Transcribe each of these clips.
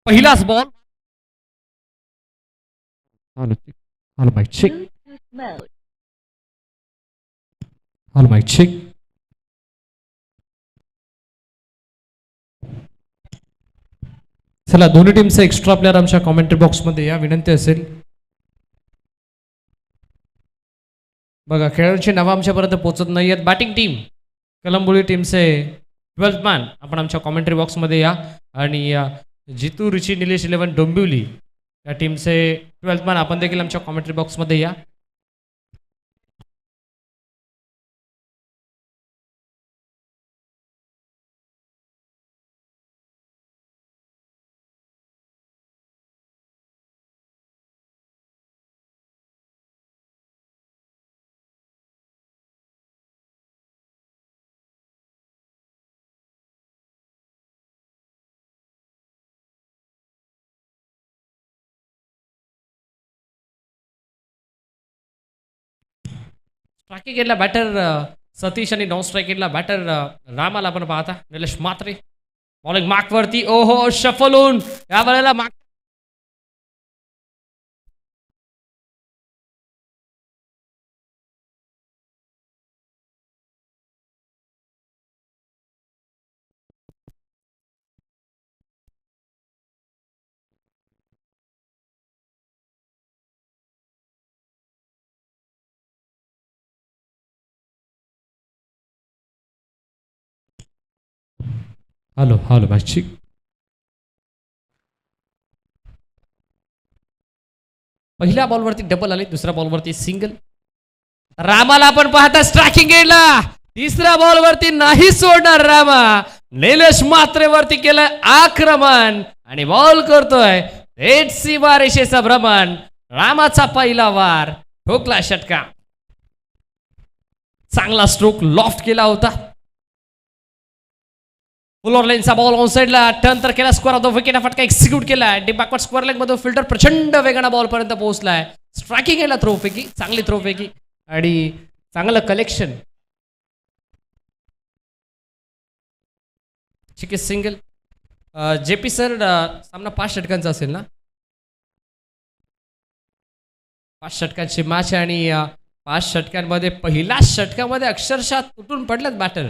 पहिलाच ball. Hello mic check. Hello mic check. चला दोन्ही टीमचे एक्स्ट्रा प्लेअर आमच्या कॉमेंट्री बॉक्समध्ये या, विनंती असेल. बघा खेळाडूची नावं आमच्यापर्यंत पोहोचत नाही आहेत. बॅटिंग टीम कलंबोली टीमचे 12th मॅन आपण आमच्या कॉमेंट्री बॉक्समध्ये या. आणि जितू रुची निलेश 11 डोंबिवली या टीमचे 12th मॅन आपण देखील आमच्या कॉमेंट्री बॉक्समध्ये या. स्ट्रायकिंगला बॅटर सतीश आणि नॉन स्ट्रायकिंगला बॅटर रामाला आपण पाहता. निलेश मात्रे बॉलिंग मार्क वरती. ओहो शफल होऊन या वेळेला मार्क. Hello hello match. पहिल्या बॉलवरती डबल आले, दुसऱ्या बॉलवरती सिंगल. रामाला आपण पाहता स्ट्रायकिंग गेला. तिसऱ्या बॉलवरती नाही सोडणार रामा. निलेश मात्रेवरती केलं आक्रमण आणि बॉल करतोय थेट सीमा रेषेचा भ्रमण. रामाचा पहिला वार ठोकला षटका. चांगला स्ट्रोक लॉफ्ट केला होता. फुलर लेनचा बॉल ऑन साइडला टर्न तर केला. स्क्वेअर ऑफ द विकेट फटका एक्झिक्यूट केला. डीप बॅकवर्ड स्क्वेअर लेग मधून फिल्डर प्रचंड वेगाने बॉल पर्यंत पोहोचलाय. स्ट्रायकिंग केला थ्रो पैकी, चांगली थ्रो पैकी आणि चांगलं कलेक्शन. ठीक आहे सिंगल. जेपी सर सामना 5 षटकांचा असेल ना? 5 षटकांची मॅच आणि 5 षटकांमध्ये पहिल्याच षटकामध्ये अक्षरशः तुटून पडलेत बॅटर.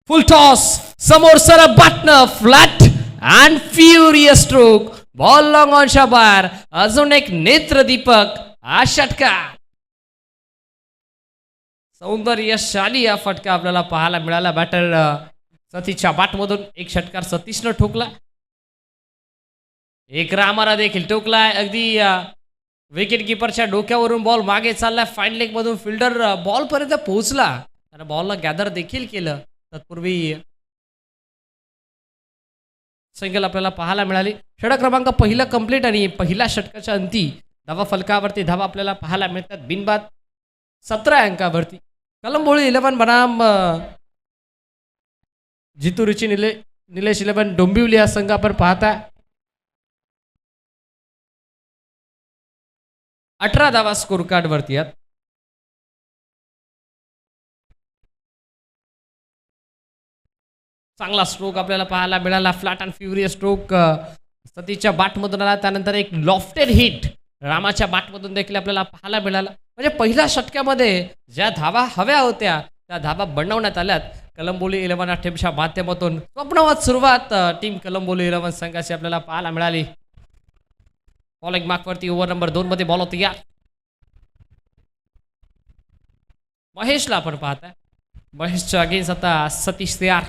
फुल टॉस समोर सरळ बाटणं flat and furious stroke. Ball long ऑनच्या बाहेर. अजून एक नेत्रदीपक हा षटका. सौंदर्यशाली हा फटका आपल्याला पाहायला मिळाला. बॅटर सतीशच्या बॅटमधून एक षटकार सतीशनं ठोकला. एक रामाला देखील ठोकलाय. अगदी विकेट किपरच्या डोक्यावरून बॉल मागे चाललाय. फाईन लेग मधून फिल्डर बॉल पर्यंत पोहोचला आणि बॉलला गॅदर देखील केलं. तत्पूर्वी सिंगल आपल्याला पाहायला मिळाली. षटक क्रमांक पहिला कंप्लीट आणि पहिल्या षटकाच्या अंती धावा फलकावरती धावा आपल्याला पाहायला मिळतात बिनबाद 17 अंकावरती. कलंबोली 11 बनाम जितू रुची निलेश 11 डोंबिवली हा संघ आपण पाहता. 18 धावा स्कोर कार्ड वरती आहेत. चांगला स्ट्रोक आपल्याला पाहायला मिळाला. फ्लॅट अँड फ्युरियस स्ट्रोक सतीशच्या बॅटमधून आला. त्यानंतर एक लॉफ्टेड हिट रामाच्या बॅटमधून देखील आपल्याला पाहायला मिळाला. म्हणजे पहिल्या षटकामध्ये ज्या धावा हव्या होत्या त्या धावा बनवण्यात आल्यात. कलंबोली 11 टीमच्या माध्यमातून स्वप्नवत सुरुवात टीम कलंबोली 11 संघाची आपल्याला पाहायला मिळाली. बॉलिंग मार्कवरती ओव्हर नंबर 2 मध्ये बॉल होती. या महेशला आपण पाहताय. महेशच्या अगेन्स्ट आता सतीश तयार.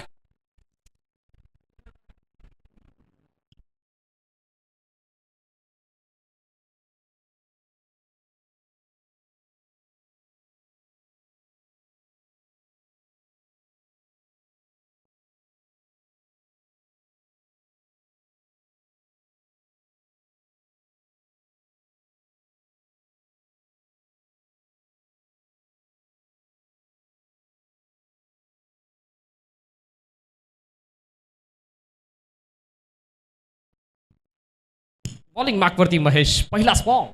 बॉलिंग मार्कवरती महेश. पहिलाच ball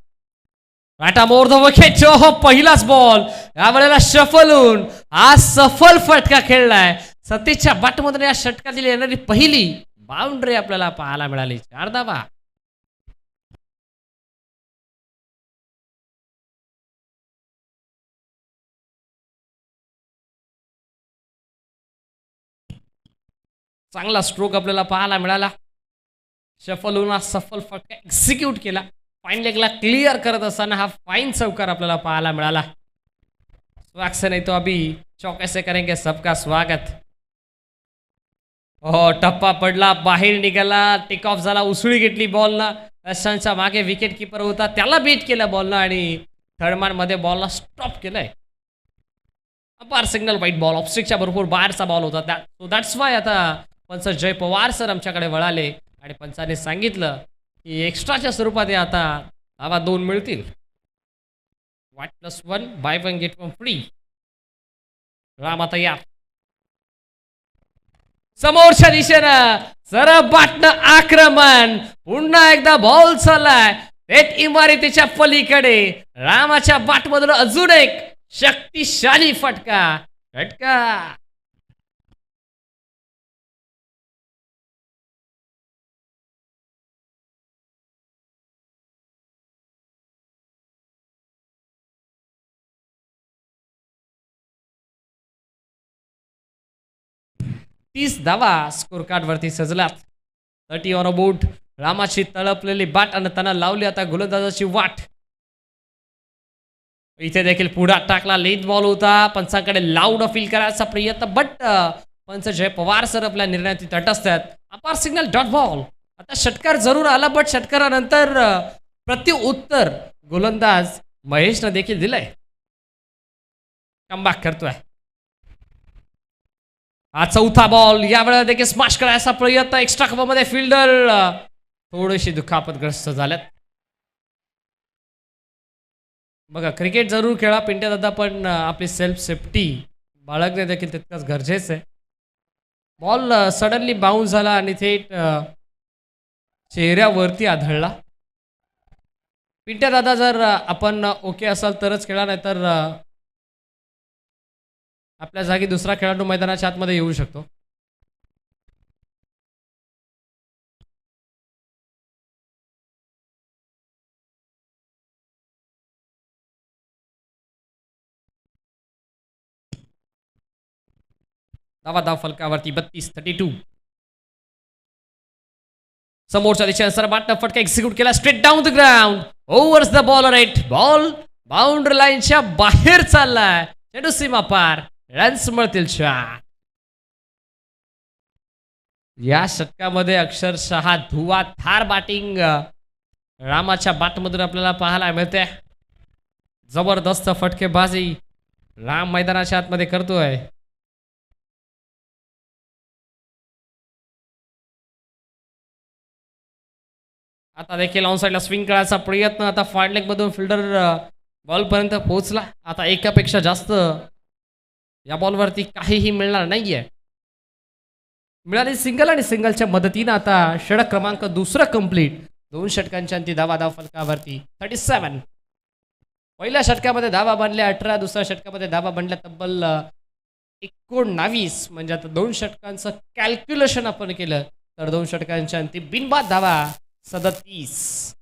rata more the wicket. हो पहिलाच बॉल यावेळेला शफल होऊन हा सफल फटका खेळलाय. सतीशच्या बॅटमधून या षटकातील येणारी पहिली बाउंड्री आपल्याला पाहायला मिळाली. 4 धावा. चांगला स्ट्रोक आपल्याला पाहायला मिळाला. शफल होऊन सफल फटका एक्झिक्यूट केला. फाईन लेगला क्लिअर करत असताना हा फाईन चौकार आपल्याला पाहायला मिळाला. स्वागत से नहीं तो अभी चौकसे करेंगे सबका स्वागत. हो, टप्पा पडला, बाहेर निघाला, टेक ऑफ झाला, उसळी घेतली बॉलनं. अशांच्या मागे विकेट किपर होता, त्याला बीट केलं बॉलनं आणि थर्डमॅन मध्ये बॉलला स्टॉप केलंय. अपार सिग्नल व्हाईट बॉल ऑफस्ट्रिकच्या भरपूर बाहेरचा बॉल होता. सो दॅट्स वाय आता पंच जय पवार सर आमच्याकडे वळाले आणि पंचाने सांगितलं की एक्स्ट्राच्या स्वरूपात आता धावा 2 मिळतील. वाट +1 बाय 1 गेट 1 फ्री. रामा तयार. समोरच्या दिशेनं सरळ बाटणं आक्रमण. पुन्हा एकदा बॉल चाललाय थेट इमारतीच्या पलीकडे. रामाच्या बाटमधून अजून एक शक्तिशाली फटका. 30 धावा स्कोर कार्ड वरती सजलात. 30 ऑन बोर्ड. रामाची तळपलेली बाट आणि त्यांना लावली आता गोलंदाजाची वाट. इथे देखील पुढा टाकला. लेट बॉल होता. पंचांकडे लाऊड अपील करायचा प्रयत्न बट पंच जय पवार सर आपल्या निर्णयात तटस्थ आहेत. अपार सिग्नल डॉट बॉल. आता षटकार जरूर आला बट षटकारानंतर प्रत्युत्तर गोलंदाज महेशनं देखील दिलंय. कमबॅक करतोय. हा चौथा बॉल. यावेळेला देखील स्मॅश करायचा प्रयत्न. एक्स्ट्रा कव्हरमध्ये फिल्डर थोडीशी दुखापतग्रस्त झाल्यात. बघा, क्रिकेट जरूर खेळा पिंट्या दादा, पण आपली सेल्फ सेफ्टी बाळगणे देखील तितकंच गरजेचं आहे. बॉल सडनली बाउन्स झाला आणि थेट चेहऱ्यावरती आढळला. पिंट्या दादा, जर आपण ओके असाल तरच खेळा, नाही तर आपल्या जागी दुसरा खेळाडू मैदानाच्या आतमध्ये येऊ शकतो. धाव फलकावरती 32-32. समोरच्या दिशेने सरबाटनं फटका एक्झिक्यूट केला. Straight down the ground. Overs the bowler at. Ball boundary लाईनच्या बाहेर चाललाय. चेंडू सीमा पार. रन्स मिळतील 4. या षटकामध्ये अक्षरशः धुवाधार बॅटिंग रामाच्या बॅटमधून आपल्याला पाहायला मिळते. जबरदस्त फटकेबाजी राम मैदानाच्या आतमध्ये करतोय. आता देखील ऑन साईडला स्विंग करायचा प्रयत्न. आता फाईन लेग मधून फिल्डर बॉल पर्यंत पोहोचला. आता एकापेक्षा जास्त या बॉलवरती काहीही मिळणार नाहीये. मिळाली सिंगल आणि सिंगलच्या मदतीनं आता षटक क्रमांक 2 कंप्लीट. 2 षटकांच्या अंती धाव फलकावरती 37. पहिल्या षटकामध्ये धावा बनल्या 18. दुसऱ्या षटकामध्ये धावा बनल्या तब्बल 19. म्हणजे आता 2 षटकांचं कॅल्क्युलेशन आपण केलं तर 2 षटकांच्या अंती बिनबाद धावा 37.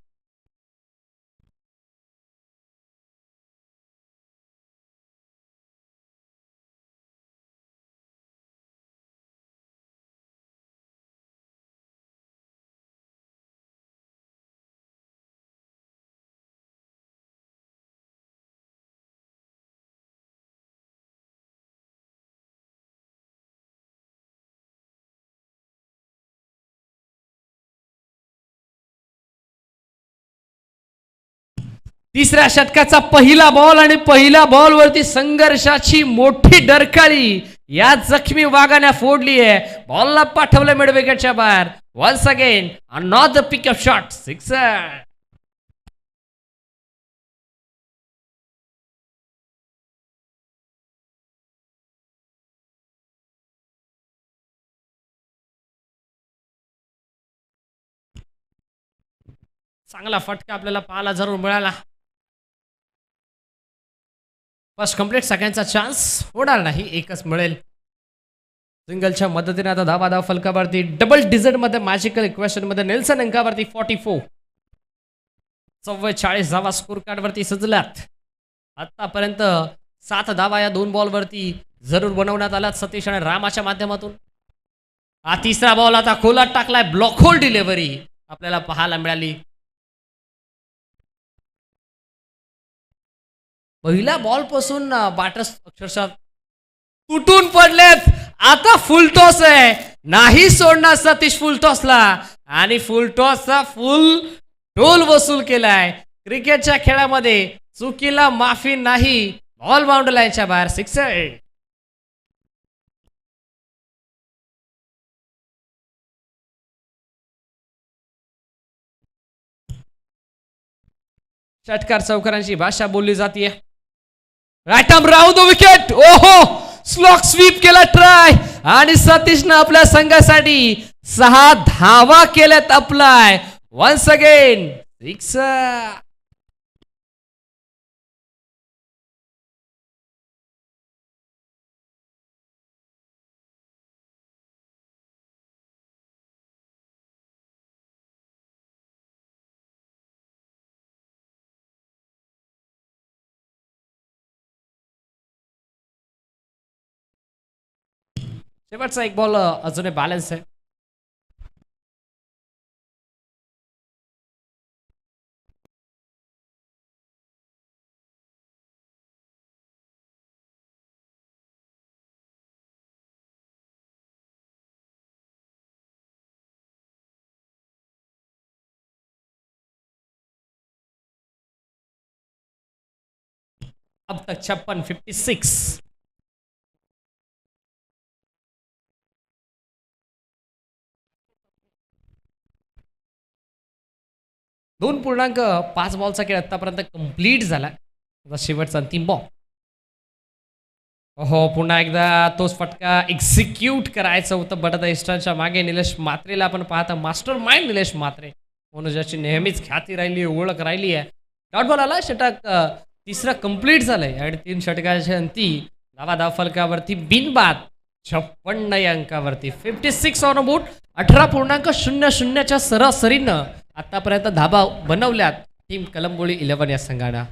तिसऱ्या षटकाचा पहिला बॉल आणि पहिल्या बॉलवरती संघर्षाची मोठी डरकाळी या जखमी वाघाने फोडली आहे. बॉलला पाठवलं मिड विकेटच्या बाहेर. Once again another pickup shot. 6. चांगला फटका आपल्याला पाहायला जरूर मिळाला. First complete. सगळ्यांचा चान्स होणार नाही, एकच मिळेल. सिंगलच्या मदतीने आता धावा फलकावरती डबल डिजिट मध्ये मॅजिकल इक्वेशन मध्ये नेल्सन अंकावरती 44 44 धावा स्कोर कार्ड वरती सजल्यात. आतापर्यंत 7 धावा या 2 बॉल वरती जरूर बनवण्यात आल्यात सतीश आणि रामाच्या माध्यमातून. हा तिसरा बॉल आता खोलात टाकलाय, ब्लॉक होल डिलिव्हरी आपल्याला पाहायला मिळाली. पहिल्या बॉल पासून बॅटर्स अक्षरशः तुटून पडलेत. आता फुल टॉस आहे, नाही सोडणार सतीश फुल टॉसला आणि फुल टॉसचा फुल टोल वसूल केलाय. क्रिकेटच्या खेळामध्ये चुकीला माफी नाही. बॉल बाउंड्री लाईनच्या बाहेर सिक्सर. षटकार चौकारांची भाषा बोलली जाते. Right arm round the wicket. ओहो, स्लॉक स्वीप केला ट्राय आणि सतीशनं आपल्या संघासाठी 6 धावा केल्यात अप्लाय. Once again sixer. शेवटचा एक बॉल अजूनही बॅलन्स आहे. अब तक 56 2.5 बॉलचा खेळ आतापर्यंत कंप्लीट झाला. शेवटचा अंतिम बॉल. हो, पुन्हा एकदा तोच फटका एक्झिक्यूट करायचं होतं. बट आता इस्टर्नच्या मागे निलेश म्हात्रेला आपण पाहता. मास्टर माइंड निलेश म्हात्रे म्हणून ज्याची नेहमीच ख्याती राहिली, ओळख राहिली आहे. डॉट बॉल आला, षटक तिसरा कंप्लीट झालंय आणि 3 षटकाच्या अंती धावा फलकावरती बिनबाद 56 या अंकावरती 56 ऑन बोट. 18.00च्या सरासरीनं आतापर्यंत धाबा बनवल्यात टीम कलंबोळी 11 या संघानं.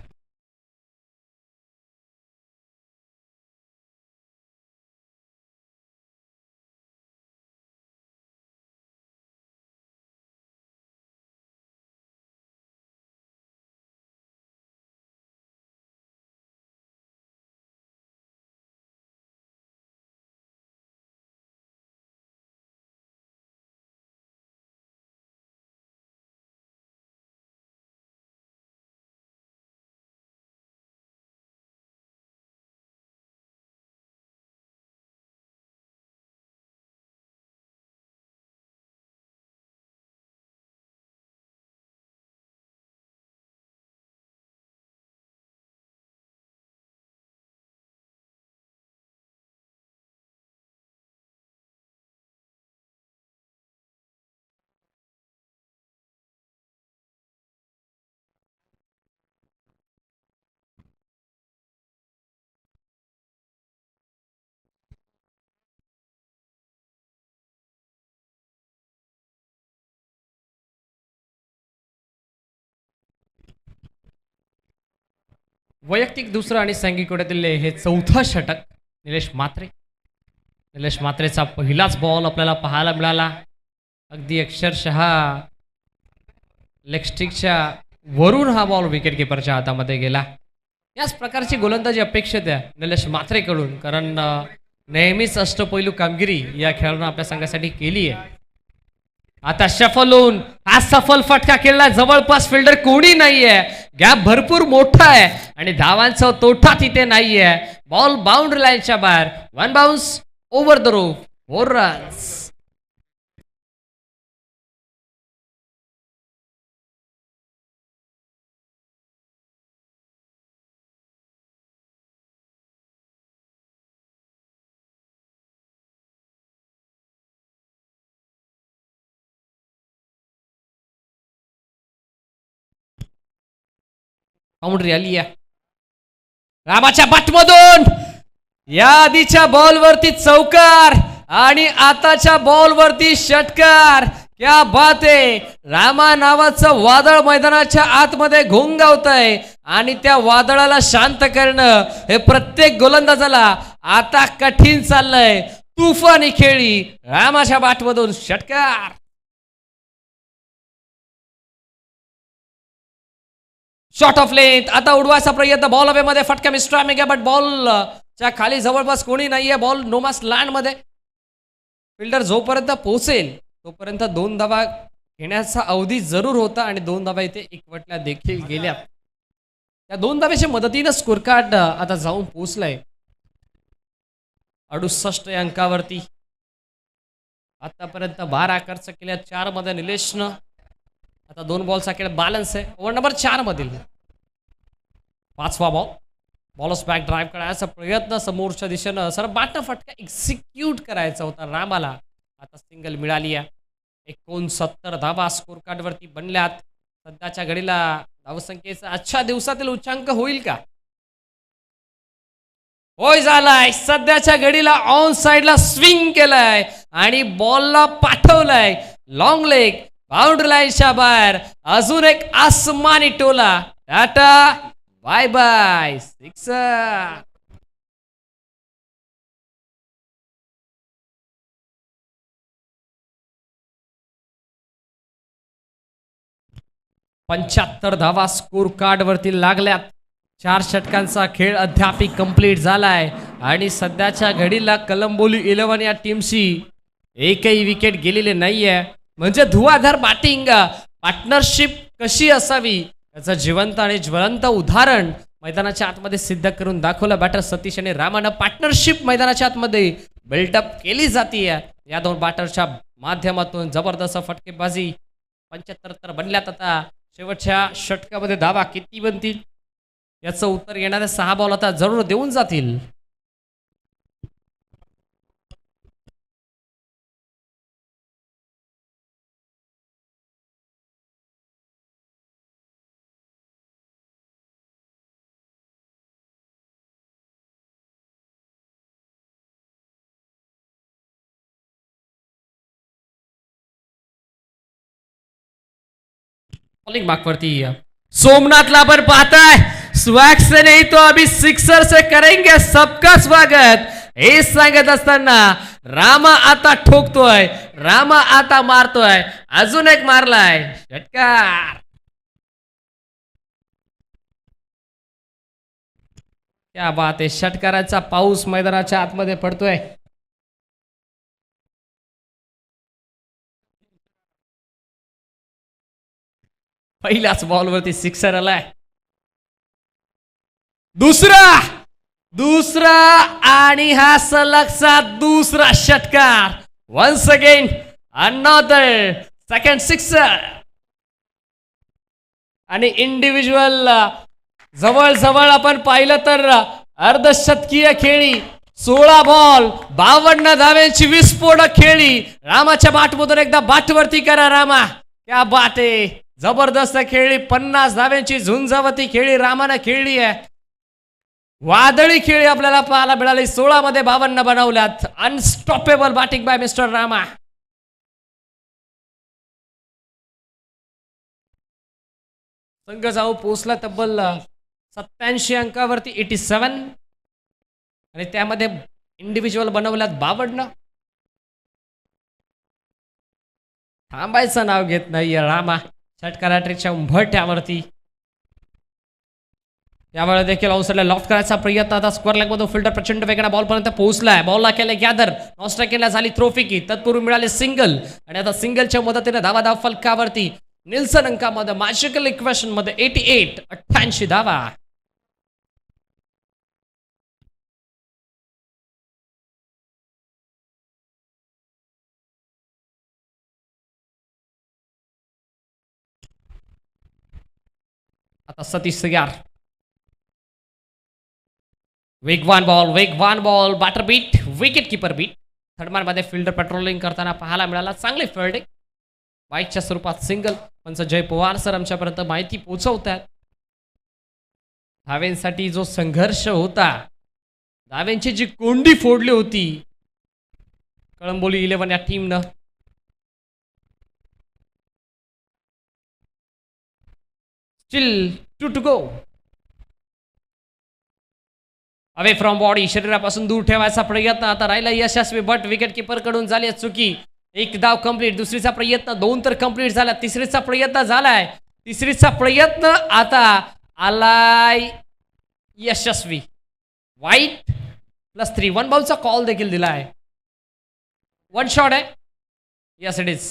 वैयक्तिक दुसरं आणि संघीकोट्यातील हे 4थं षटक निलेश म्हात्रे. निलेश म्हात्रेचा पहिलाच बॉल आपल्याला पाहायला मिळाला. अगदी अक्षरशः लेगस्टिकच्या वरून हा बॉल विकेट किपरच्या हातामध्ये गेला. याच प्रकारची गोलंदाजी अपेक्षित आहे निलेश म्हात्रेकडून, कारण नेहमीच अष्टपैलू कामगिरी या खेळाडूने आपल्या संघासाठी केली आहे. आता शफल होऊन हा सफल फटका केला. जवळपास फिल्डर कोणी नाहीये, गॅप भरपूर मोठा आहे आणि धावांचा तोटा तिथे नाहीये. बॉल बाउंड्री लाईनच्या बाहेर. 1 bounce over the rope, 4 runs. Boundary आली आहे रामाच्या बॅटमधून. या आधीच्या बॉलवरती चौकार आणि आताच्या बॉलवरती षटकार. क्या बात आहे. रामा नावाचं वादळ मैदानाच्या आतमध्ये घोंगावतंय आणि त्या वादळाला शांत करणं हे प्रत्येक गोलंदाजाला आता कठीण चाललंय. तुफानी खेळी रामाच्या बॅटमधून षटकार. Shot of length. आता उडवायचा प्रयत्न. बॉल हवे मध्ये फटका मिस्टर मेगा, बट बॉलच्या खाली जवळपास कोणी नाहीये. बॉल नोमास लँड मध्ये. फिल्डर जोपर्यंत पोहोचेल तोपर्यंत 2 धावा घेण्याचा अवधी जरूर होता आणि 2 धावा इथे एकवटल्या देखील गेल्या. त्या 2 धाव्याच्या मदतीनं स्कोर कार्ड आता जाऊन पोहोचलाय 68 अंकावरती. आतापर्यंत 12 खर्च केल्या. 4 मध्ये निलेशनं. आता 2 बॉलचा खेळ बॅलन्स आहे. ओव्हर नंबर 4 मधील 5वा बॉल. बॉलर्स बॅक ड्राईव्ह करायचा प्रयत्न समोरच्या दिशेनं. सर बाटना फटका एक्झिक्यूट करायचा होता रामाला. आता सिंगल मिळाली आहे. 69 धावा स्कोर कार्ड वरती बनल्यात. सध्याच्या घडीला धावसंख्येचा आजच्या दिवसातील उच्चांक होईल का? होय झालाय. सध्याच्या घडीला ऑन साइडला स्विंग केलाय आणि बॉलला पाठवलाय लॉंग लेग बाउंड्री लाईनच्या बाहेर. अजून एक आसमानी टोला. Tata bye bye. सिक्सर. पंच्याहत्तर धावा स्कोर कार्ड वरती लागल्यात. 4 षटकांचा खेळ अद्याप कंप्लीट झालाय आणि सध्याच्या घडीला कलंबोली 11 या टीमशी एकही विकेट गेलेले नाहीये. म्हणजे धुवाधार बॅटिंग पार्टनरशिप कशी असावी याचं जिवंत आणि ज्वलंत उदाहरण मैदानाच्या आतमध्ये सिद्ध करून दाखवलं बॅटर सतीश आणि रामानं. पार्टनरशिप मैदानाच्या आतमध्ये बिल्डअप केली जाते. या 2 बॅटरच्या माध्यमातून जबरदस्त फटकेबाजी. 75 तर बनल्यात. आता शेवटच्या षटकामध्ये धावा किती बनतील याचं उत्तर येणारे 6 बॉल आता जरूर देऊन जातील. बॉलिंग मार्कवरती सोमनाथला पण पाहताय. स्वैग से नहीं तो अभी सिक्सर से करेंगे सबका स्वागत हे सांगत असताना रामा आता ठोकतोय. रामा आता मारतोय. अजून एक मारलाय षटकार. क्या बात आहे. षटकाराचा पाऊस मैदानाच्या आतमध्ये पडतोय. पहिल्याच बॉलवरती सिक्सर आलाय. दुसरा आणि हा सलगचा दुसरा षटकार. Once again another second sixer. आणि इंडिव्हिज्युअल जवळ आपण पाहिलं तर अर्धशतकीय खेळी. 16 बॉल 52 धाव्यांची विस्फोटक खेळी. रामाच्या बॅटमधून एकदा बॅटवरती करा रामा. क्या बात आहे. जबरदस्त खेळी. 50 धाव्यांची झुंजावती खेळी रामानं खेळली आहे. वादळी खेळी आपल्याला पाहायला मिळाली. 16 मध्ये 52 बनवल्यात. Unstoppable batting by mister Rama. संघ जाऊ पोहोचला तब्बल 87 अंकावरती 87 आणि त्यामध्ये इंडिव्हिज्युअल बनवल्यात 52. थांबायचं नाव घेत नाहीये रामा. षटकाराच्या उंबरठ्यावरती यावेळेला देखील अवसरला लॉफ्ट करायचा प्रयत्न. आता स्क्वेअर लेग मधून फिल्डर प्रचंड वेगाने बॉल पर्यंत पोहोचलाय. बॉलला केले गॅदर. नॉस्ट्राइकिंगला झाली थ्रोफिकी. तत्पूर्वी मिळाले सिंगल आणि आता सिंगलच्या मदतीने धावा फलकावरती निल्सन अंकामध्ये मॅजिकल इक्वेशन मध्ये 88 धावा. आता सतीश सग्यार. वेगवान ball batter beat. Wicket keeper beat. Third man मध्ये फिल्डर पेट्रोलिंग करताना पाहायला मिळाला. चांगले फिल्डिंग. बाईकच्या स्वरूपात सिंगल. पंच जय पवार सर आमच्यापर्यंत माहिती पोहोचवतात. धावेंसाठी जो संघर्ष होता, धावेंची जी कोंडी फोडली होती कळंबोली 11 या टीमनं steel 2 two go. Away from body, शरीरापासून दूर ठेवायचा प्रयत्न आता राहिला यशस्वी, बट विकेट किपर कडून झाली चुकी. एक धाव कंप्लीट, दुसरीचा प्रयत्न, 2 तर कंप्लीट झाला, तिसरीचा प्रयत्न झालाय, तिसरीचा प्रयत्न आता आलाय यशस्वी. वाईट +3, 1 बॉलचा कॉल देखील दिला आहे. 1 शॉट आहे. Yes it is.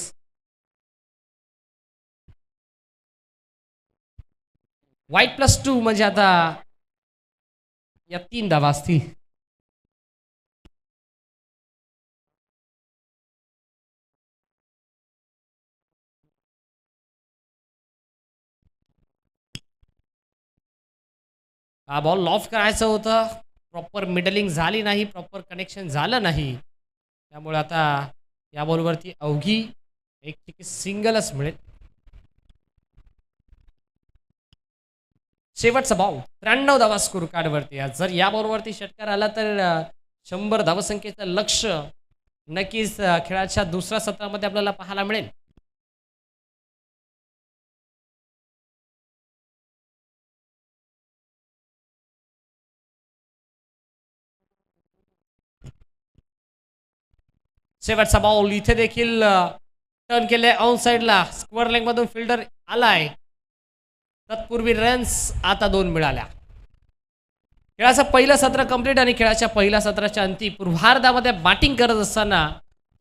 वाईट +2 म्हणजे आता या 3 धावा असतील. हा बॉल लॉफ करायचं होतं, प्रॉपर मिडलिंग झाली नाही, प्रॉपर कनेक्शन झालं नाही, त्यामुळे आता या बॉलवरती अवघी एक सिंगलच मिळेल. शेवटचा बॉल, 93 धावा स्कोर कार्डवरती. जर या बॉलवरती षटकार आला तर 100 धावसंख्येचं लक्ष नक्कीच खेळाच्या दुसऱ्या सत्रामध्ये आपल्याला पाहायला मिळेल. शेवटचा बॉल, इथे देखील टर्न केले ऑन साईडला, स्क्वेअर लेग मधून फिल्डर आलाय. तत्पूर्वी रन्स आता 2 मिळाल्या. खेळाचं पहिलं सत्र कंप्लीट आणि खेळाच्या पहिल्या सत्राच्या अंती पूर्वार्धामध्ये बॅटिंग करत असताना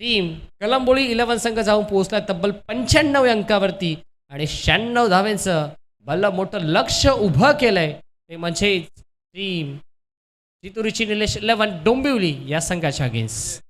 टीम कलंबोळी 11 संघ जाऊन पोहोचला तब्बल 95 अंकावरती आणि 96 धाव्यांचं भलं मोठं लक्ष उभं केलंय. ते म्हणजे टीम चितुरीची निलेश 11 डोंबिवली या संघाच्या अगेन्स्ट.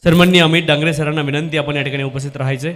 सन्माननीय अमित डांगरे सरांना विनंती आपण या ठिकाणी उपस्थित राहायचे.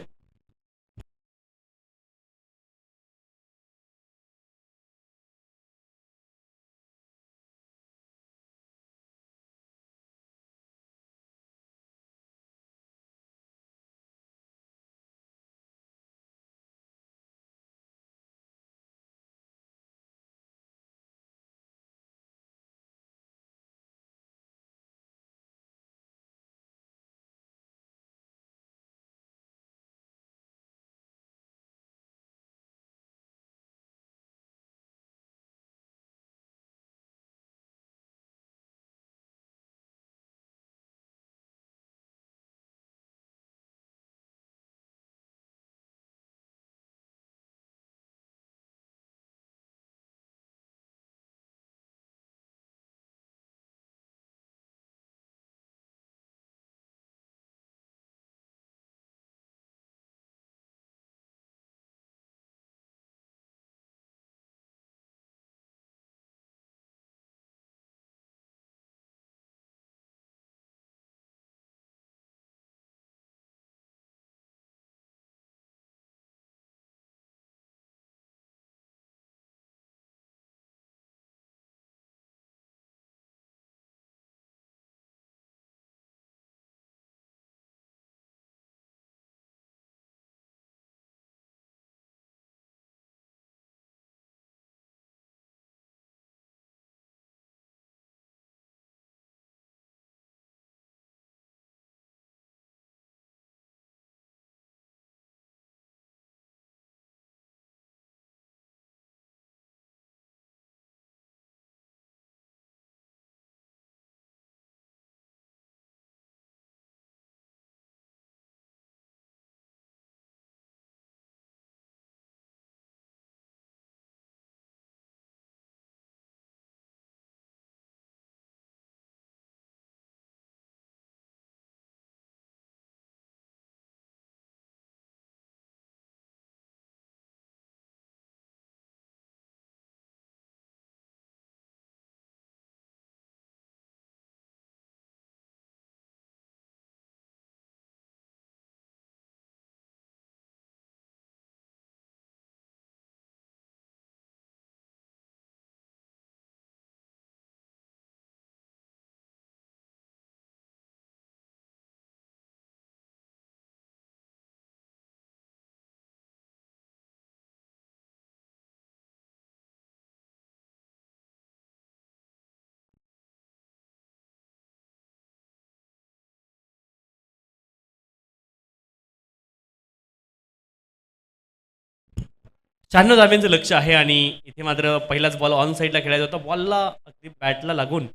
शहाण्णव धाब्यांचं लक्ष आहे आणि इथे मात्र पहिलाच बॉल ऑन साईडला खेळायचा होता. बॉलला अगदी बॅटला लागून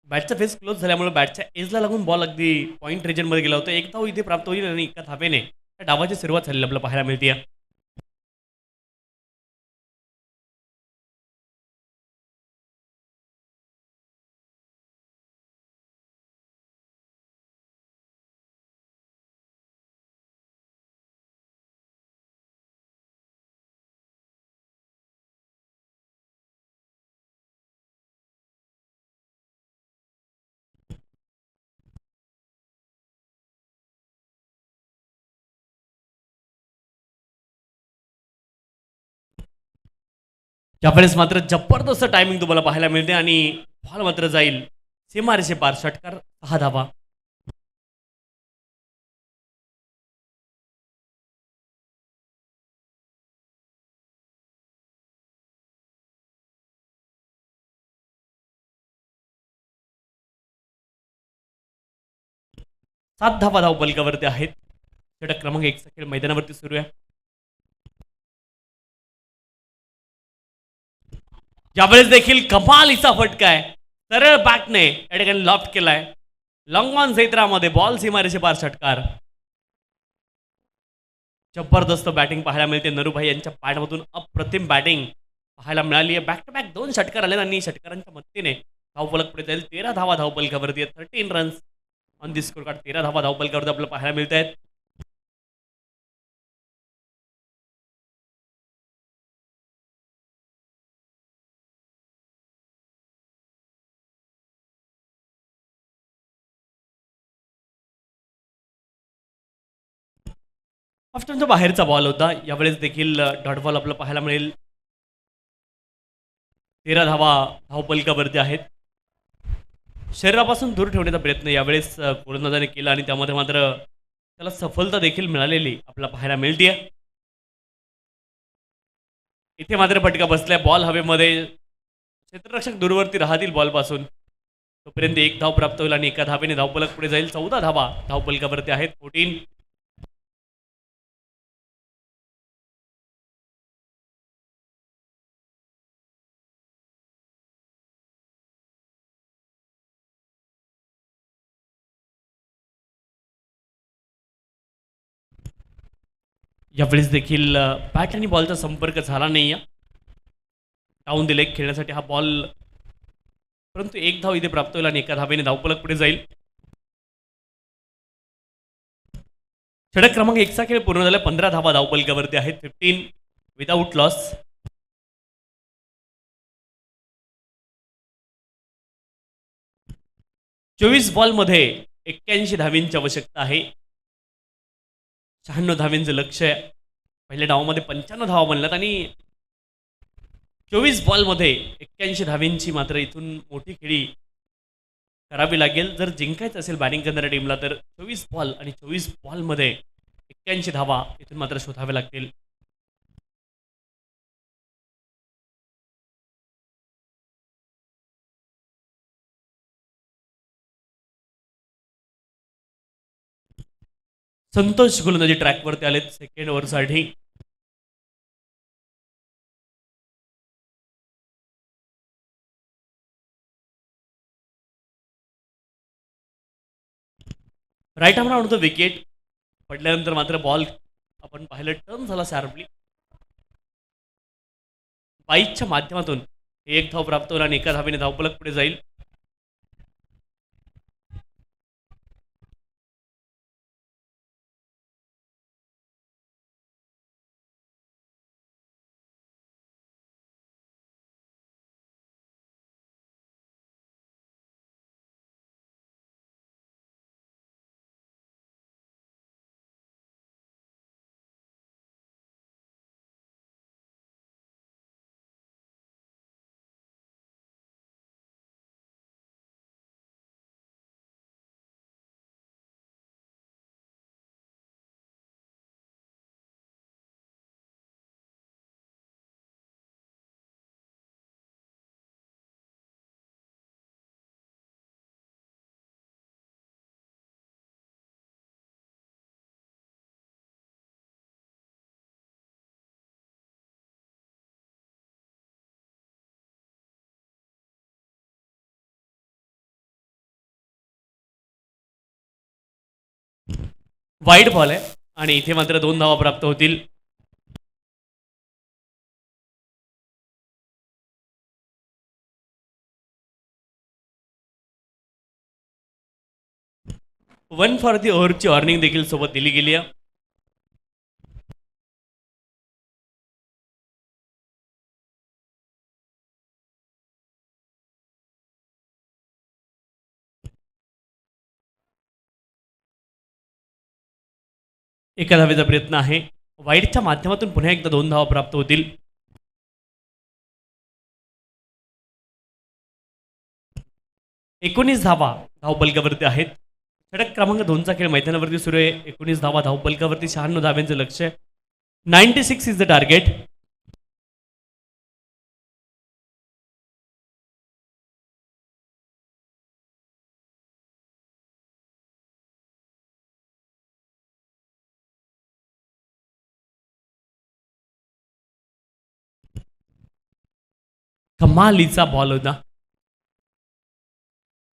बॅटचा फेस क्लोज झाल्यामुळे बॅटच्या एजला लागून बॉल अगदी पॉईंट रिजनमध्ये गेला होता. एक धाव इथे प्राप्त होईल आणि एका धावेने त्या डावाची सुरुवात झालेली आपल्याला पाहायला मिळते. जापानीज मात्र जबरदस्त टायमिंग तुम्हाला पाहायला मिळते आणि बॉल मात्र जाईल सीमारेषे पार. षटकार 6 धावा. सात धावा धाव बलकावरती आहेत. षटक क्रमांक 1 चा खेळ मैदानावरती सुरू आहे. यावेळेस देखील कमालीचा फटका आहे. सरळ बॅटने या ठिकाणी लॉफ्ट केलाय. लॉंग ऑन क्षेत्रामध्ये बॉल सीमारेषे पार. षटकार. जबरदस्त बॅटिंग पाहायला मिळते. नरूभाई यांच्या बॅटमधून अप्रतिम बॅटिंग पाहायला मिळाली आहे. बॅक टू बॅक 2 षटकार आले आणि षटकारांच्या मदतीने धावफलक पुढे जाईल. 13 धावा धावफलकावरती 13 runs on the score card. 13 धावा धावफलकावरती आपल्याला पाहायला मिळत आहेत. ऑफस्टमच्या बाहेरचा बॉल होता. यावेळेस देखील डॉट बॉल आपल्याला पाहायला मिळेल. 13 धावा धावपलकावरती आहेत. शरीरापासून दूर ठेवण्याचा प्रयत्न यावेळेस गोलंदाजाने केला आणि त्यामध्ये मात्र त्याला सफलता देखील मिळालेली आपल्याला पाहायला मिळते. इथे मात्र फटका बसलाय. बॉल हवेमध्ये, क्षेत्ररक्षक दूरवरती राहतील बॉलपासून. तोपर्यंत एक धाव प्राप्त होईल आणि एका धावेने धावपलक पुढे जाईल. 14 धावा धावपलकावरती आहेत. 14. यावेळेस देखील बॅट आणि बॉलचा संपर्क झाला नाही. डाऊन दिले खेळण्यासाठी हा बॉल, परंतु एक धाव इथे प्राप्त होईल आणि एका धावेने धावपलक पुढे जाईल. षटक क्रमांक 1चा खेळ पूर्ण झाला. 15 धावा धावपलकावरती आहेत. 15 विदाऊट लॉस. चोवीस बॉलमध्ये 81 धावींची आवश्यकता आहे. 96 धावींचं लक्ष आहे. पहिल्या डावामध्ये 95 धावा बनल्यात आणि 24 बॉलमध्ये 81 धावींची मात्र इथून मोठी खेळी करावी लागेल जर जिंकायचं असेल बॅटिंग करणाऱ्या टीमला. तर 24 बॉल आणि 24 बॉलमध्ये 81 धावा इथून मात्र शोधाव्या लागतील. संतोष गोलंदाजी ट्रॅकवरती आलेत सेकंड ओव्हरसाठी. राईट आर्मला म्हणतो विकेट पडल्यानंतर मात्र बॉल आपण पाहिलं टर्न झाला शार्पली. 22च्या माध्यमातून एक धाव प्राप्त होईल आणि एका धावेने धावपलक पुढे जाईल. वाईड बॉल आहे आणि इथे मात्र 2 धावा प्राप्त होतील. वन फॉर दी ओव्हरची वॉर्निंग देखील सोबत दिली गेली आहे. एका धावेचा प्रयत्न आहे. वाईडच्या माध्यमातून पुन्हा एकदा 2 धावा प्राप्त होतील. एकोणीस धावा धावपलकावरती आहेत. षटक क्रमांक 2चा खेळ मैदानावरती सुरू आहे. 19 धावा धावपलकावरती. 96 धाव्यांचं लक्ष आहे. 96 इज द टार्गेट. कमालीचा बॉल होता.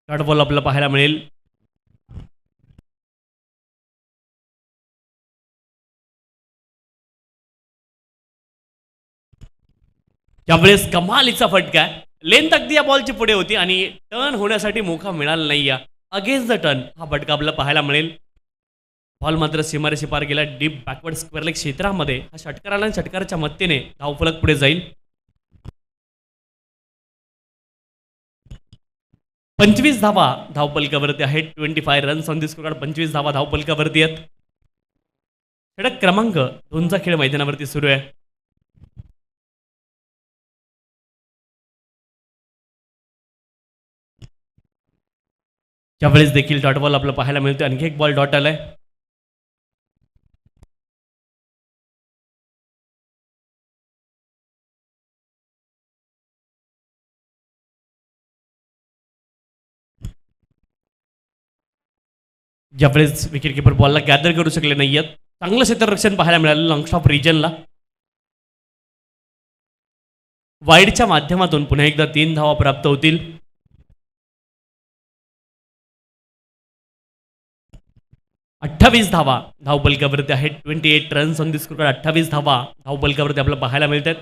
शॉर्ट बॉल आपल्याला पाहायला मिळेल. त्यावेळेस कमालीचा फटका आहे. लेंथ अगदी या बॉलची पुढे होती आणि टर्न होण्यासाठी मोका मिळाला नाही. अगेन्स्ट द टर्न हा फटका आपल्याला पाहायला मिळेल. बॉल मात्र सीमारेषे पार गेला. डीप बॅकवर्ड स्क्वेअर लेग क्षेत्रामध्ये हा षटकार आला आणि षटकाराच्या मदतीने धावफलक पुढे जाईल. 25 धावा धावपलकावरती आहेत. 25 रन्स ऑन दी स्कोर. 25 धावा धावपलकावरती आहेत. षटक क्रमांक 2चा खेळ मैदानावरती सुरू आहे. ज्यावेळेस देखील डॉट बॉल आपल्याला पाहायला मिळतो. आणखी एक बॉल डॉट आलाय. ज्यावेळेस विकेट किपर बॉलला गॅदर करू शकले नाहीयेत. चांगलं क्षेत्ररक्षण पाहायला मिळालं लॉंग स्टॉप रिजनला. वाईडच्या माध्यमातून पुन्हा एकदा 3 धावा प्राप्त होतील. अठ्ठावीस धावा धावपलकावरती आहेत. 28 रन्स ऑन दी स्कोर. 28 धावा धावपलकावरती आपल्याला पाहायला मिळतात.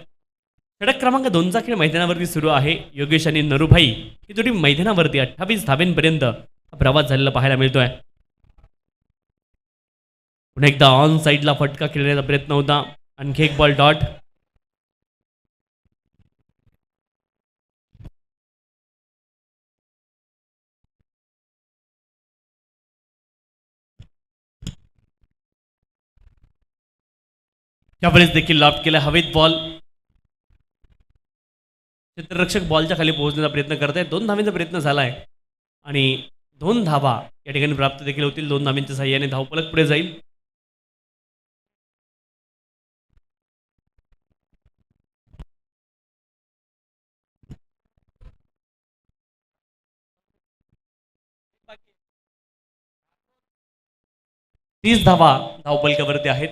षटक क्रमांक 2चा खेळ मैदानावरती सुरू आहे. योगेश आणि नरूभाई ही जोडी मैदानावरती 28 धावेंपर्यंत हा प्रवास झालेला पाहायला मिळतोय. पुन्हा एकदा ऑन साईडला फटका खेळण्याचा प्रयत्न होता. आणखी एक बॉल डॉट. त्यावेळेस देखील लॉफ्ट केला हवेत बॉल. क्षेत्ररक्षक बॉलच्या खाली पोहोचण्याचा प्रयत्न करत आहे. 2 धावांचा प्रयत्न झालाय आणि 2 धावा या ठिकाणी प्राप्त देखील होतील. 2 धावांच्या साह्याने धावपलक पुढे जाईल. तीस धावा धावपलकावरती आहेत.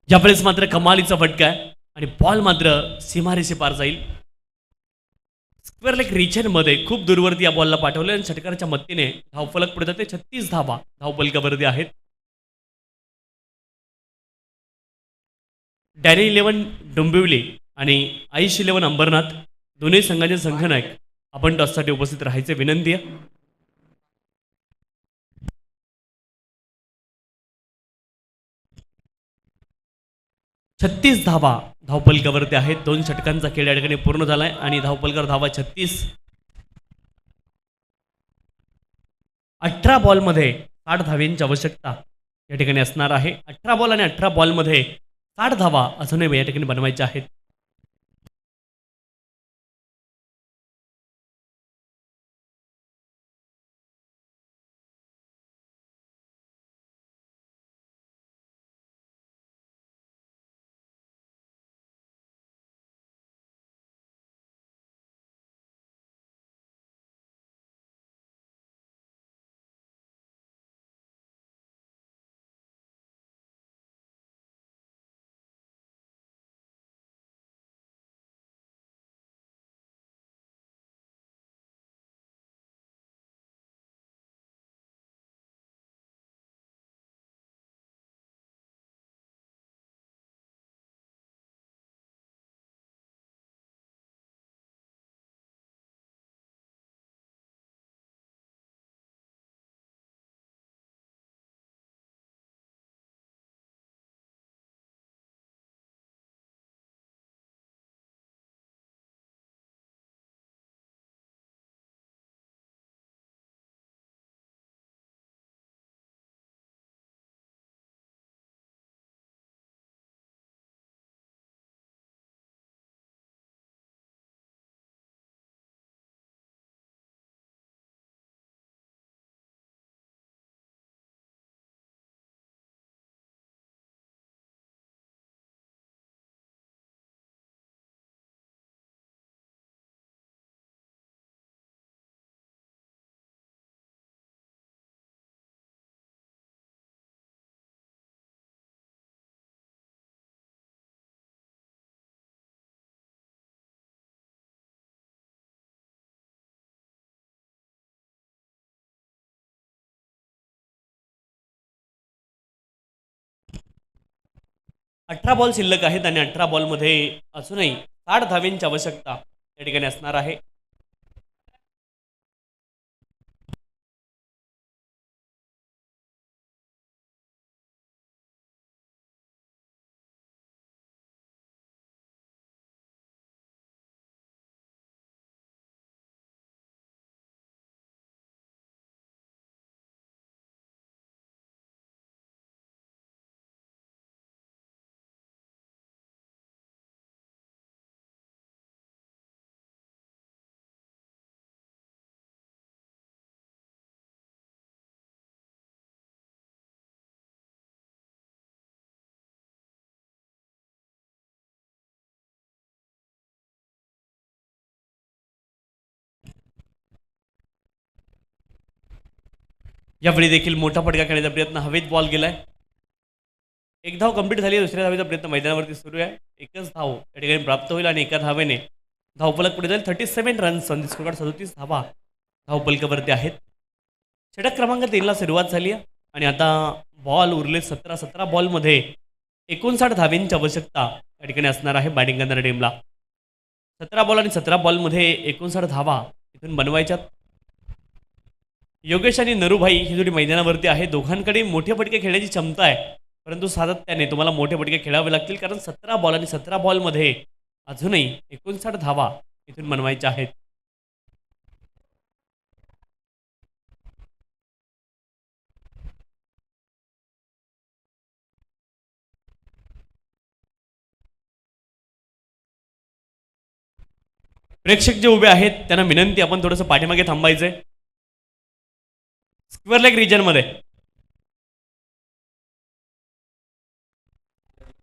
ज्यावेळेस मात्र कमालीचा फटका आहे आणि बॉल मात्र सीमारेषे पार जाईल. स्क्वेअर लेग रिजनमध्ये खूप दूरवरती या बॉलला पाठवले आणि षटकाराच्या मदतीने धावफलक पुढे जाते. 36 धावा धावपलकावरती आहेत. डॅनी 11 डोंबिवली आणि आयुष 11 अंबरनाथ दोन्ही संघाचे संघनायक आपण टॉससाठी उपस्थित राहायचे विनंती आहे. छत्तीस धावा धावपलकावरती आहेत. 2 षटकांचा खेळ या ठिकाणी पूर्ण झालाय आणि धावपलकर धावा 36. 18 बॉलमध्ये 60 धावांची आवश्यकता या ठिकाणी असणार आहे. 18 बॉल आणि 18 बॉलमध्ये 60 धावा अजूनही या ठिकाणी बनवायच्या आहेत. अठरा बॉल शिल्लक आहेत आणि 18 बॉलमध्ये अजूनही 60 धावांची आवश्यकता या ठिकाणी असणार आहे. यावेळी देखील मोठा फटका खेळण्याचा प्रयत्न, हवेत बॉल गेलाय. एक धाव कंप्लीट झाली, दुसऱ्या धावेचा प्रयत्न मैदानावरती सुरू आहे. एकच धाव या ठिकाणी प्राप्त होईल आणि एका धावेने धावफलक पुढे जाईल. 37 रन्स ऑन दी स्कोरकार्ड, 37 धावा धावफलकावरती आहेत. षटक क्रमांक 3ला सुरुवात झाली आहे आणि आता बॉल उरले 17 बॉलमध्ये 59 धावेंची आवश्यकता या ठिकाणी असणार आहे बॅटिंग करणाऱ्या टीमला. 17 बॉल आणि 17 बॉलमध्ये 59 धावा इथून बनवायच्यात. योगेश आणि नरूभाई ही जोडी मैदानावरती आहे. दोघांकडे मोठे फटके खेळण्याची क्षमता आहे, परंतु सातत्याने तुम्हाला मोठे फटके खेळावे लागतील, कारण 17 बॉल आणि 17 बॉलमध्ये अजूनही 59 धावा इथून बनवायच्या आहेत. प्रेक्षक जे उभे आहेत त्यांना विनंती, आपण थोडंसं पाठीमागे थांबायचंय. स्क्वेअर लेग रिजनमध्ये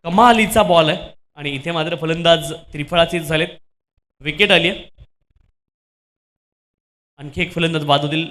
कमालीचा बॉल आहे आणि इथे मात्र फलंदाज त्रिफळाचीच झालेत. विकेट आली आहे. आणखी एक फलंदाज बाद होतील.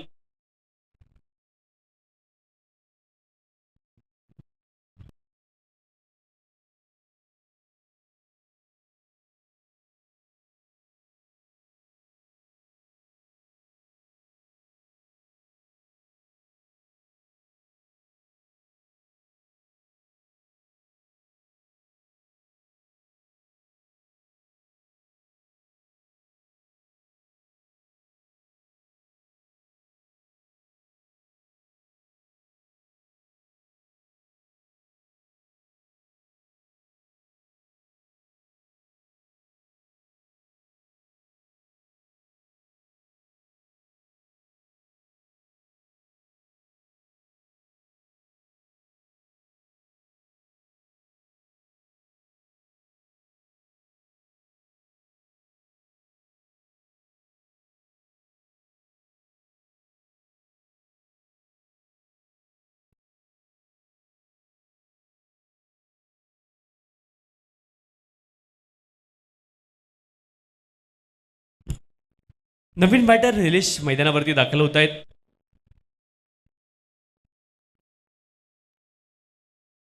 नवीन बॅटर निलेश मैदानावरती दाखल होत आहेत.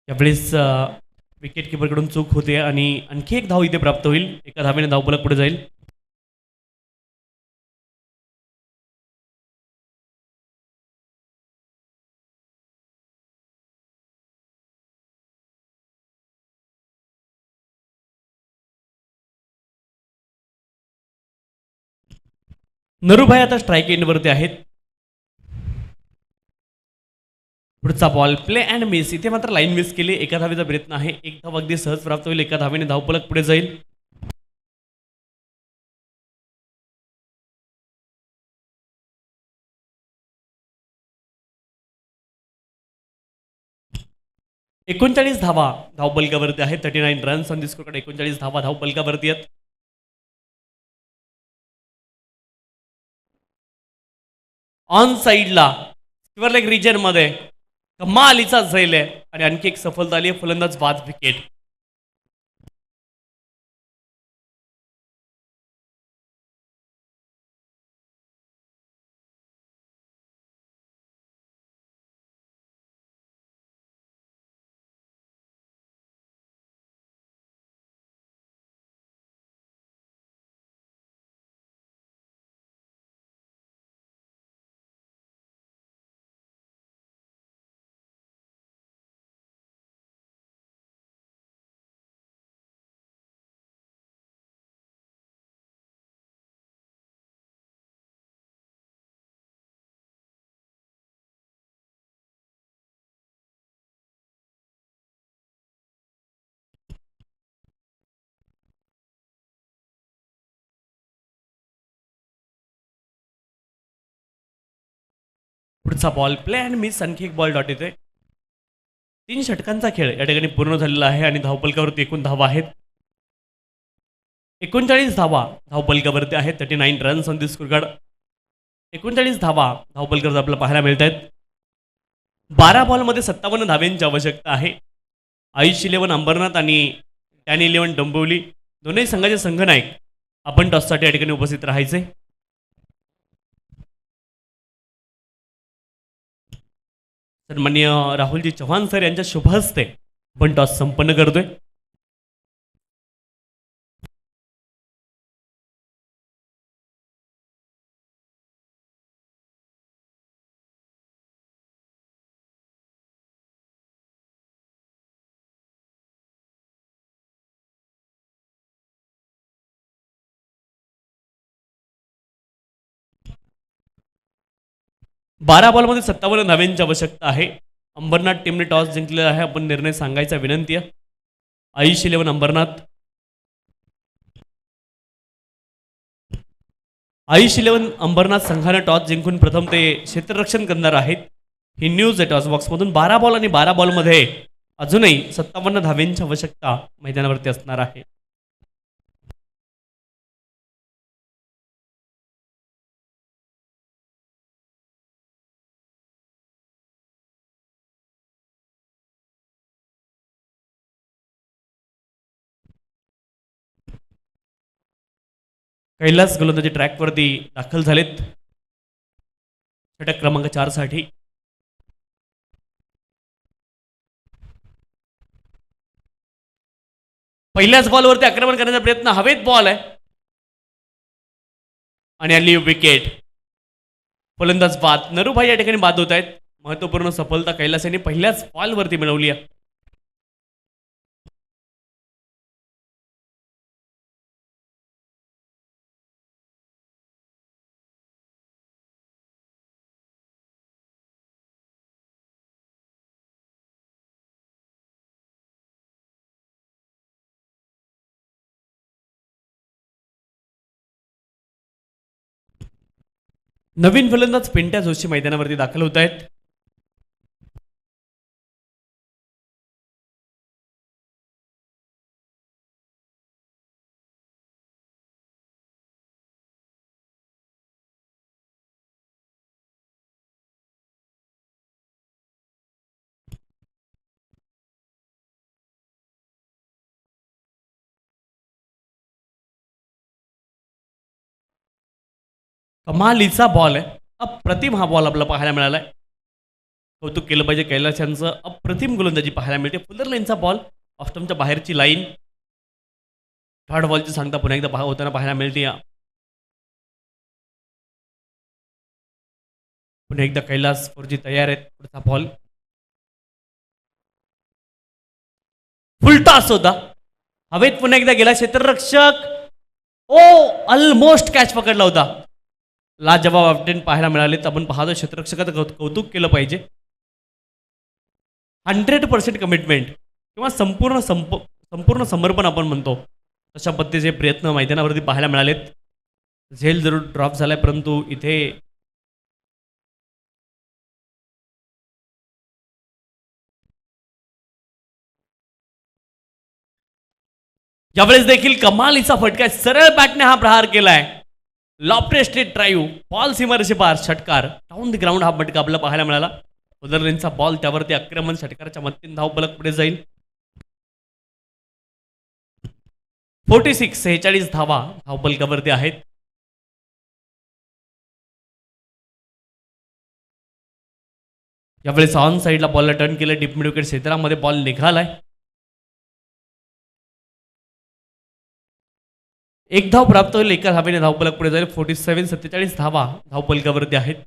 यावेळेस विकेट किपरकडून चूक होते आणि आणखी एक धाव इथे प्राप्त होईल. एका धावेने धावफलक पुढे जाईल. नरूभाई आता स्ट्राईक एंडवरती आहेत. पुढचा बॉल प्ले अँड मिस, इथे मात्र लाईन मिस केली. एका धावेचा प्रयत्न आहे. एक धाव अगदी सहज प्राप्त होईल. एका धावेने धावफलक पुढे जाईल. एकोणचाळीस धावा धावफलकावरती आहेत. 39 रन्स ऑन दी स्कोरकार्ड. 39 धावा धावफलकावरती आहेत. ऑन साईडला स्क्वेअर लेग रिजन मध्ये कमालीचा झैल आहे आणि आणखी एक सफलता आली आहे. फलंदाज बाद, विकेट. पुढचा बॉल प्ले अँड मिस, आणखी एक बॉल डॉट येतोय. 3 षटकांचा खेळ या ठिकाणी पूर्ण झालेला आहे आणि धावफलकावरती एकूण धावा आहेत 39 धावा धावफलकावरती आहेत. 39 रन्स ऑन दी स्कोरकार्ड. 39 धावा धावफलकावर आपल्याला पाहायला मिळत आहेत. 12 बॉलमध्ये 57 धाव्यांची आवश्यकता आहे. आयुष 11 अंबरनाथ आणि टॅन 11 डोंबिवली दोन्ही संघाचे संघनायक आपण टॉससाठी या ठिकाणी उपस्थित राहायचे. सन्माननीय राहुलजी चव्हाण सर यांच्या शुभ हस्ते आपण टॉस संपन्न करतोय. बारा बॉलमध्ये 57 धावांची आवश्यकता आहे. अंबरनाथ टीमने टॉस जिंकलेला आहे. आपण निर्णय सांगायचा विनंती आहे. आयुष 11 अंबरनाथ. आयुष 11 अंबरनाथ संघाने टॉस जिंकून प्रथम ते क्षेत्ररक्षण करणार आहेत. ही न्यूज आहे टॉस बॉक्समधून. 12 बॉल आणि 12 बॉलमध्ये अजूनही 57 धावांची आवश्यकता मैदानावरती असणार आहे. कैलास गोलंदाजी ट्रॅकवरती दाखल झालेत षटक क्रमांक 4 साठी. पहिल्याच बॉलवरती आक्रमण करण्याचा प्रयत्न. हवेत बॉल आहे आणि आली विकेट. फलंदाज बाद. नरूभाई या ठिकाणी बाद होत आहेत. महत्वपूर्ण सफलता कैलास यांनी पहिल्याच बॉलवरती मिळवली आहे. नवीन फलंदाज पिंट्या जोशी मैदानावरती दाखल होत आहेत. कमालीचा बॉल आहे. अप्रतिम हा बॉल आपल्याला पाहायला मिळालाय. कौतुक केलं पाहिजे कैलास यांचं. अप्रतिम गोलंदाजी पाहायला मिळते. फुलर लाईनचा बॉल ऑफस्टमच्या बाहेरची लाईन. थर्ड बॉलची सांगता पुन्हा एकदा होताना पाहायला मिळते. पुन्हा एकदा कैलास फौजी तयार आहेत. पुढचा बॉल फुलटॉस होता. हवेत पुन्हा एकदा गेला क्षेत्ररक्षक. ओ ऑलमोस्ट कॅच पकडला होता. लाजवाब अपडेट पाहायला मिळालेत. आपण पाहतो क्षेत्ररक्षकाचं कौतुक केलं पाहिजे. 100% कमिटमेंट किंवा संपूर्ण समर्पण आपण म्हणतो तशा पद्धतीचे प्रयत्न मैदानावरती पाहायला मिळालेत. झेल जरूर ड्रॉप झालाय परंतु इथे यावेळेस देखील कमालीचा फटका. सरळ बॅटने हा प्रहार केलाय. Lofted straight drive. बॉल सीमारेषे पार. षटकार. डाऊन द ग्राउंड हा फटका आपल्याला पाहायला मिळाला. उदरलेनचा बॉल त्यावरती आक्रमण. षटकाराच्या मदतीने धावफलक पुढे जाईल. 46 धावा धावफलकावरती आहेत. यावेळेस ऑन साईडला बॉलला टर्न केलं. डीप मिड विकेट क्षेत्रामध्ये बॉल निघालाय. एक धाव प्राप्त होईल. एका धावेने धावफलक पुढे जाईल. 47 धावा धावफलकावरती आहेत.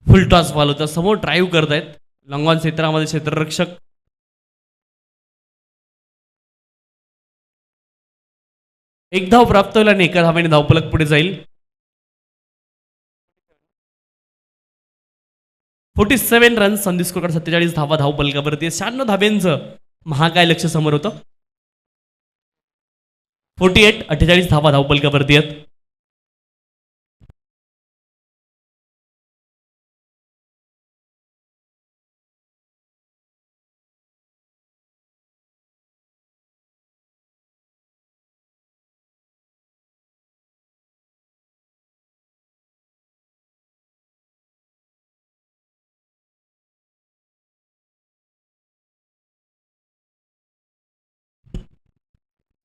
फुल टॉस बॉल होता. समोर ड्राईव्ह करतायत लॉंग ऑन क्षेत्रामध्ये क्षेत्ररक्षक. एक धाव प्राप्त होईल आणि एका धावेने धावफलक पुढे जाईल. 47 रन्स संधी स्कोर. 47 धावा धावफलकावरती. 96 धाव्यांचं महाकाय लक्ष समोर होतं. 48 धावा धावफलकावरती आहेत.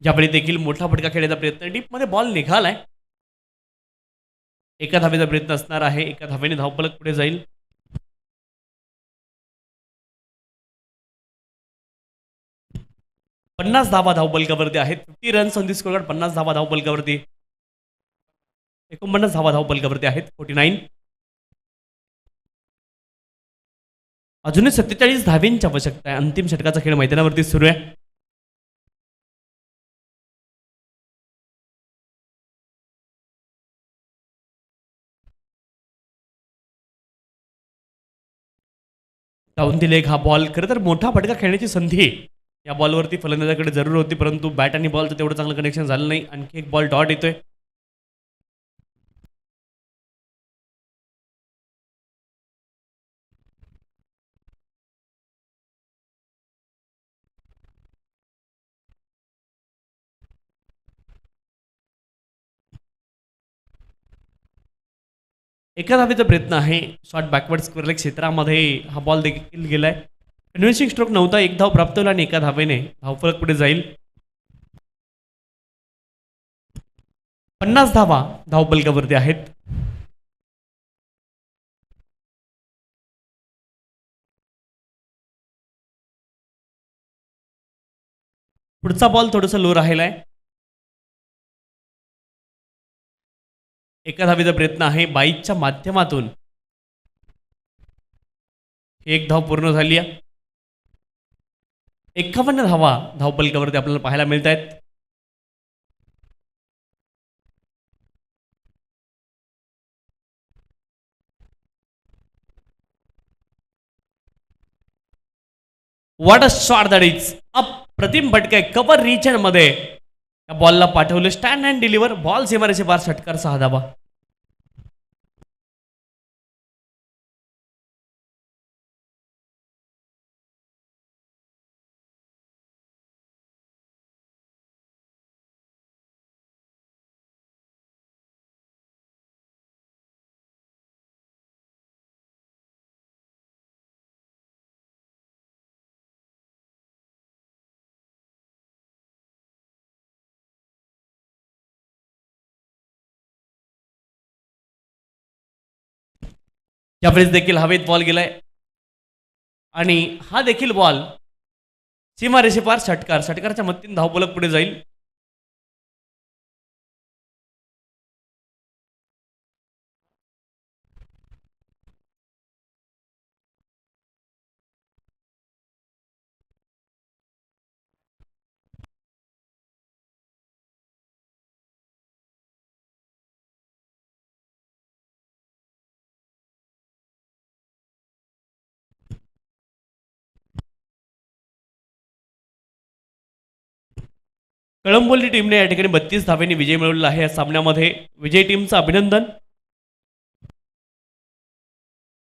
ज्यावेळी देखील मोठा फटका खेळण्याचा प्रयत्न, डीपमध्ये बॉल निघालाय. एका धावेचा प्रयत्न असणार आहे. एका धावेने धावफलक पुढे जाईल. 50 धावा धावफलकावरती आहेत. 50 रन्स ऑन दी स्कोर. 50 धावा धावफलकावरती. 49 धावा धावफलकावरती आहेत. 49. अजूनही 47 धावेंची आवश्यकता आहे. अंतिम षटकाचा खेळ मैदानावरती सुरू आहे. डाऊन दी लेग हा बॉल खरं तर मोठा फटका खेळण्याची संधी या बॉलवरती फलंदाजाकडे जरूर होती, परंतु बॅट आणि बॉलचं तेवढं चांगलं कनेक्शन झालं नाही. आणखी एक बॉल डॉट येतोय. एका धावेचा प्रयत्न आहे. शॉर्ट बॅकवर्ड स्क्वेअर लेग क्षेत्रामध्ये हा बॉल देखील गेलाय. कन्व्हिन्सिंग स्ट्रोक नव्हता. एक धाव प्राप्त होईल आणि एका धावेने धावफलक पुढे जाईल. 50 धावा धावफलकावरती आहेत. पुढचा बॉल थोडासा लो राहिलाय. एका धावेचा प्रयत्न आहे. बाईकच्या माध्यमातून एक धाव पूर्ण झाली आहे. 51 धावा धावफलकावरती आपल्याला पाहायला मिळत आहेत. What a shot that is up. प्रतिम फटका कव्हर रिजन मध्ये या बॉलला पाठवलं. Stand and deliver. बॉल सीमारेषे बार. षटकार 6 धावा. यावेळेस देखील हवेत बॉल गेलाय आणि हा देखील बॉल सीमारेषे पार. षटकार. षटकाराच्या मदतीने धावफलक पुढे जाईल. कळंबोली टीमने या ठिकाणी 32 धावेने विजय मिळवलेला आहे. या सामन्यामध्ये विजय टीमचं अभिनंदन.